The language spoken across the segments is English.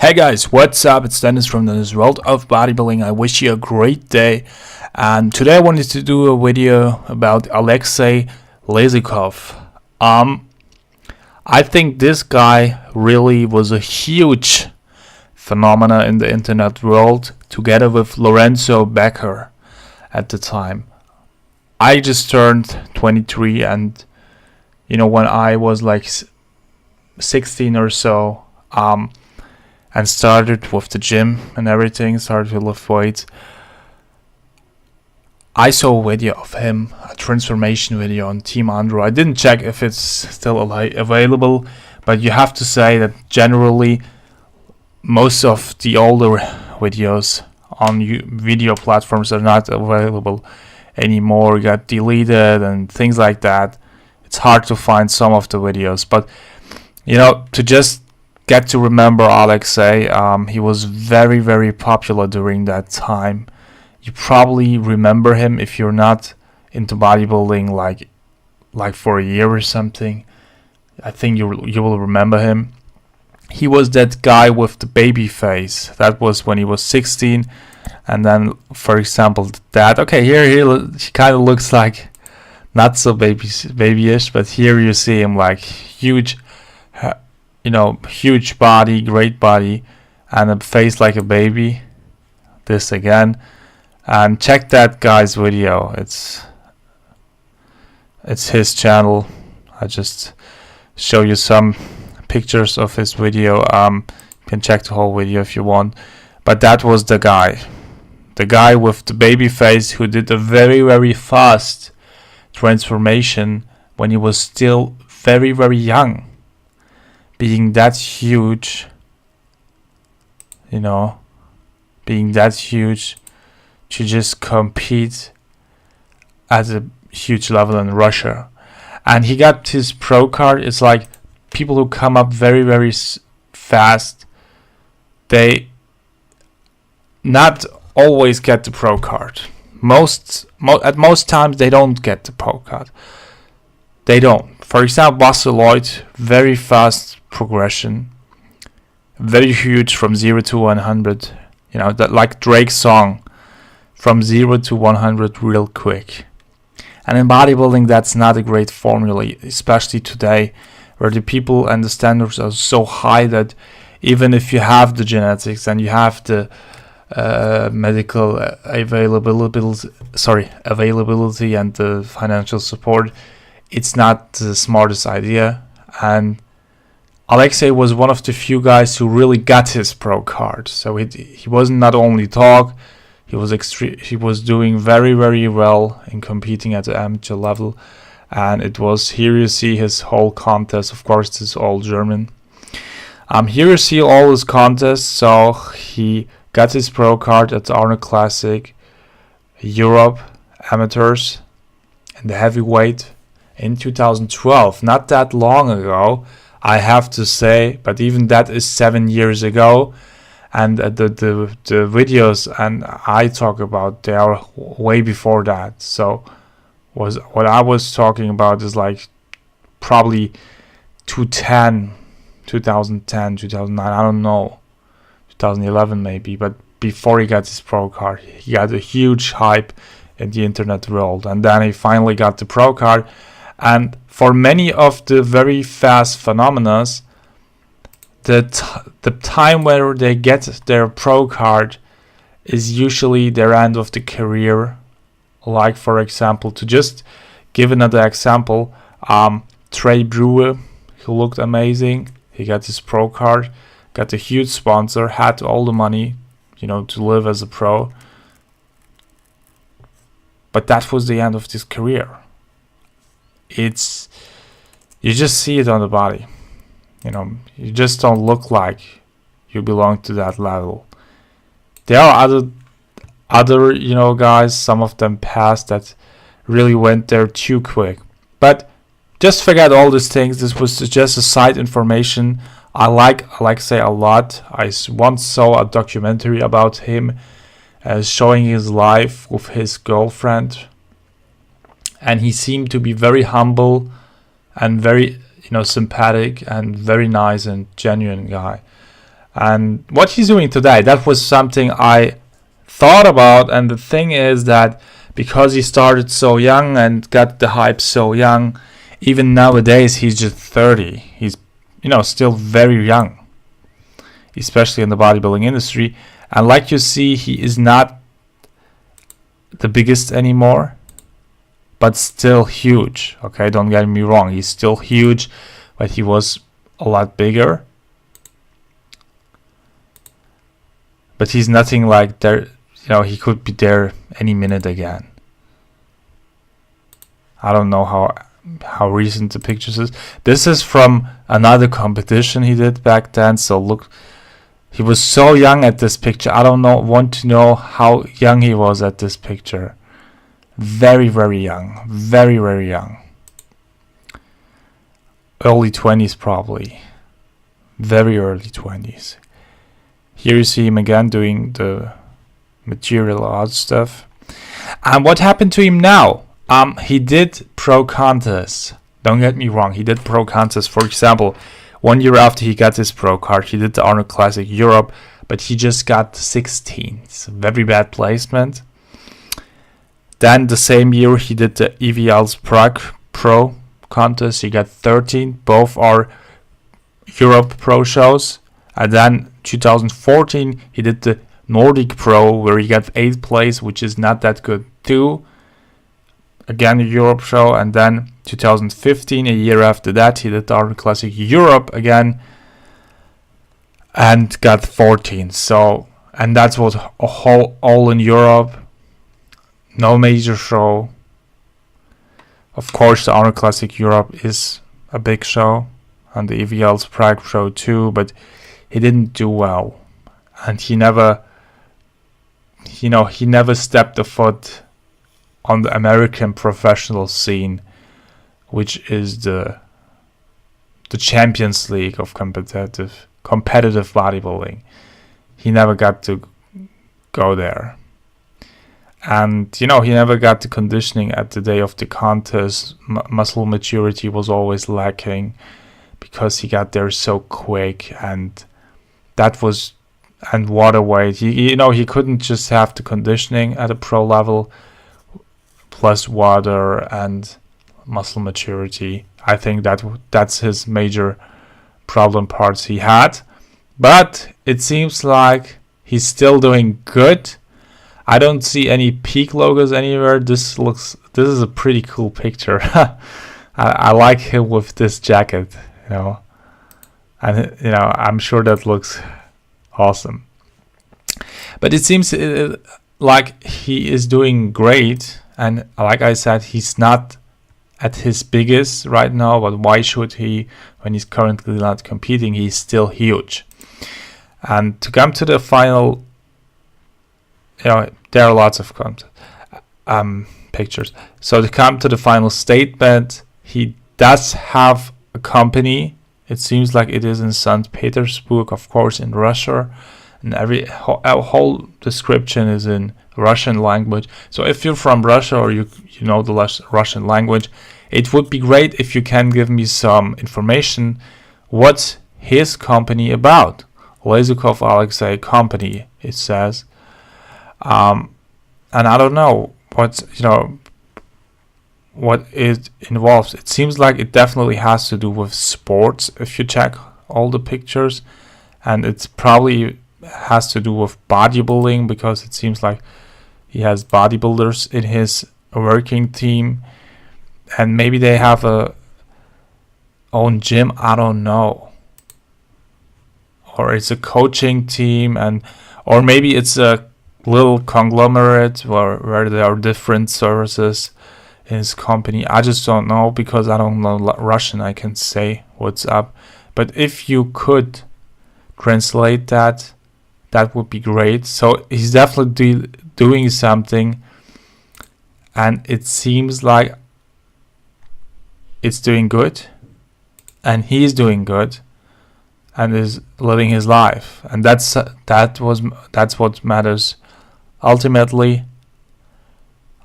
Hey guys, what's up? It's Deniz from Deniz World of Bodybuilding. I wish you a great day. And today I wanted to do a video about Alexey Lesukov. I think this guy really was a huge phenomena in the internet world, together with Lorenzo Becker at the time. I just turned 23, and when I was like 16 or so, and started with the gym and everything, started to lift weights, I saw a video of him, a transformation video on Team Andro. I didn't check if it's still available, but you have to say that generally most of the older videos on video platforms are not available anymore, got deleted and things like that. It's hard to find some of the videos, but to just get to remember Alexey, he was very, very popular during that time. You probably remember him if you're not into bodybuilding like for a year or something. I think you will remember him. He was that guy with the baby face. That was when he was 16. And then, for example, that, okay, here he kind of looks like not so babyish, but here you see him like huge, huge body, great body, and a face like a baby. This again, and check that guy's video. It's his channel. I just show you some pictures of his video. You can check the whole video if you want, but that was the guy with the baby face who did a very, very fast transformation when he was still very, very young. Being that huge, being that huge to just compete at a huge level in Russia. And he got his pro card. It's like people who come up very, very fast, they not always get the pro card. At most times they don't get the pro card. They don't. For example, Buster Lloyd, very fast progression, very huge from 0 to 100. That like Drake's song, from 0 to 100 real quick. And in bodybuilding, that's not a great formula, especially today, where the people and the standards are so high that even if you have the genetics and you have the medical availability and the financial support, it's not the smartest idea. And Alexey was one of the few guys who really got his pro card. So he wasn't not only talk, he was doing very, very well in competing at the amateur level. And it was, here you see his whole contest. Of course, this is all German. Here you see all his contests. So he got his pro card at the Arnold Classic, Europe, amateurs, and the heavyweight in 2012. Not that long ago, I have to say, but even that is 7 years ago. And the videos and I talk about, they are way before that. So what I was talking about is like probably 2010, 2009, I don't know, 2011 maybe, but before he got his pro card, he got a huge hype in the internet world, and then he finally got the pro card. And for many of the very fast phenomena, the time where they get their pro card is usually their end of the career. Like, for example, to just give another example, Trey Brewer, who looked amazing. He got his pro card, got a huge sponsor, had all the money, to live as a pro. But that was the end of his career. You just see it on the body. You just don't look like you belong to that level. There are other guys, some of them passed, that really went there too quick. But just forget all these things. This was just a side information. I like Alexey a lot. I once saw a documentary about him showing his life with his girlfriend. And he seemed to be very humble and very sympathetic and very nice and genuine guy. And what he's doing today, that was something I thought about. And the thing is that because he started so young and got the hype so young, even nowadays he's just 30. He's, still very young, especially in the bodybuilding industry. And like you see, he is not the biggest anymore, but still huge. Okay, don't get me wrong, he's still huge, but he was a lot bigger. But he's nothing like there. He could be there any minute again. I don't know how recent the pictures is. This is from another competition he did back then. So look, he was so young at this picture. I don't want to know how young he was at this picture. Very, very young. Very, very young. Early 20s probably. Very early 20s. Here you see him again doing the material arts stuff. And what happened to him now? He did pro contests. Don't get me wrong, he did pro contests. For example, 1 year after he got his pro card, he did the Arnold Classic Europe, but he just got 16th. Very bad placement. Then the same year he did the EVL's Prague Pro contest. He got 13. Both are Europe Pro shows. And then 2014 he did the Nordic Pro, where he got 8th place, which is not that good too. Again, a Europe show. And then 2015, a year after that, he did the Arnold Classic Europe again and got 14th. So, and that's what all in Europe. No major show. Of course, the Arnold Classic Europe is a big show, and the EVL's Prague show too, but he didn't do well, and he never stepped a foot on the American professional scene, which is the Champions League of competitive bodybuilding. He never got to go there. And, he never got the conditioning at the day of the contest. Muscle maturity was always lacking because he got there so quick, and water weight. He couldn't just have the conditioning at a pro level plus water and muscle maturity. I think that's his major problem parts he had. But it seems like he's still doing good. I don't see any peak logos anywhere. This is a pretty cool picture. I like him with this jacket, and I'm sure that looks awesome. But it seems like he is doing great, and like I said, he's not at his biggest right now, but why should he when he's currently not competing? He's still huge. And to come to the final, there are lots of pictures. So to come to the final statement, he does have a company. It seems like it is in St. Petersburg, of course, in Russia, and every whole description is in Russian language. So if you're from Russia or you know the Russian language, it would be great if you can give me some information. What's his company about? Lesukov Alexey company, it says. And I don't know what it involves. It seems like it definitely has to do with sports if you check all the pictures, and it's probably has to do with bodybuilding, because it seems like he has bodybuilders in his working team, and maybe they have a own gym. I don't know, or it's a coaching team, or maybe it's a little conglomerate where there are different services in his company. I just don't know, because I don't know Russian. I can say what's up, but if you could translate that would be great. So he's definitely doing something, and it seems like it's doing good, and he's doing good, and is living his life, and that's what matters ultimately.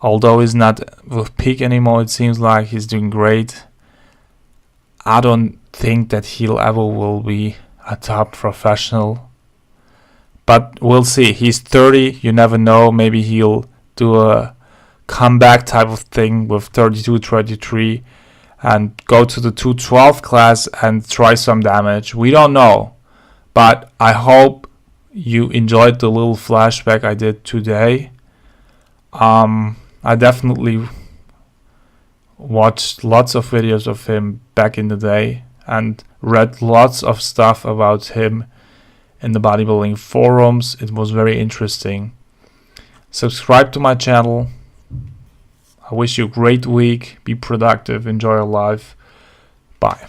Although he's not with peak anymore, it seems like he's doing great. I don't think that he'll ever will be a top professional but we'll see. He's 30. You never know. Maybe he'll do a comeback type of thing with 32, 33 and go to the 212 class and try some damage. We don't know, but I hope you enjoyed the little flashback I did today. I definitely watched lots of videos of him back in the day and read lots of stuff about him in the bodybuilding forums. It was very interesting. Subscribe to my channel. I wish you a great week. Be productive. Enjoy your life. Bye.